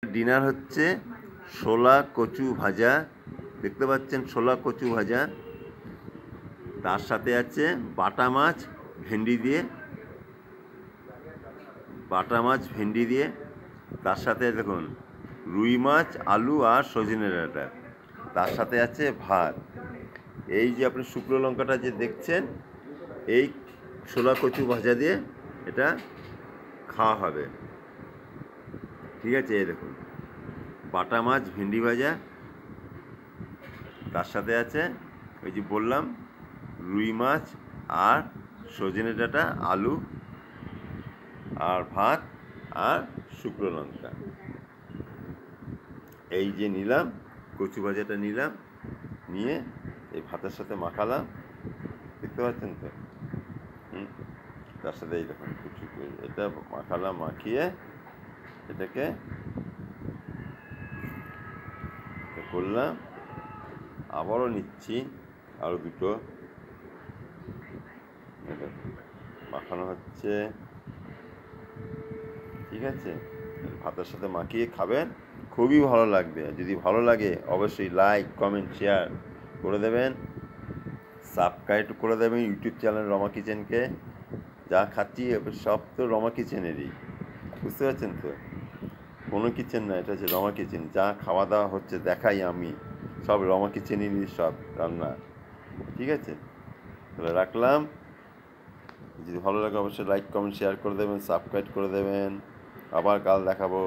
Dinner হচ্ছে ছোলা কচু ভাজা। দেখতে পাচ্ছেন ছোলা কচু ভাজা, তার সাথে আছে বাটা মাছ ভেন্ডি দিয়ে, তার সাথে দেখুন রুই মাছ আলু আর সজনে ডাঁটা, তার সাথে আছে ভাত। এই যে আপনি শুকনো লঙ্কাটা যে দেখছেন, এই ছোলা কচু ভাজা দিয়ে এটা খাওয়া হবে। ঠিক আছে, এই দেখুন বাটা মাছ ভেন্ডি ভাজা, তার সাথে আছে ওই যে বললাম রুই মাছ আর সজনে ডাঁটা আলু আর ভাত আর শুকনো লঙ্কা। এই যে নিলাম কচু ভাজাটা নিলাম, নিয়ে এই ভাতের সাথে মাখালাম, দেখতে পাচ্ছেন তো। তার সাথে এই দেখুন এটা মাখালাম, মাখিয়ে এটাকে করলাম। আবারও নিচ্ছি আরও দুটো, মাখানো হচ্ছে। ঠিক আছে, ভাতের সাথে মাখিয়ে খাবেন, খুবই ভালো লাগবে। যদি ভালো লাগে অবশ্যই লাইক কমেন্ট শেয়ার করে দেবেন, সাবস্ক্রাইব করে দেবেন ইউটিউব চ্যানেল রমা কিচেনকে। যা খাচ্ছি সব তো রমা কিচেনেরই, বুঝতে পারছেন তো। কোনো কিচেন না, এটা হচ্ছে রমা কিচেন। যা খাওয়া দাওয়া হচ্ছে দেখাই আমি, সব রমা কিচেনেরই সব রান্না। ঠিক আছে, তাহলে রাখলাম। যদি ভালো লাগে অবশ্যই লাইক কমেন্ট শেয়ার করে দেবেন, সাবস্ক্রাইব করে দেবেন। আবার কাল দেখাবো।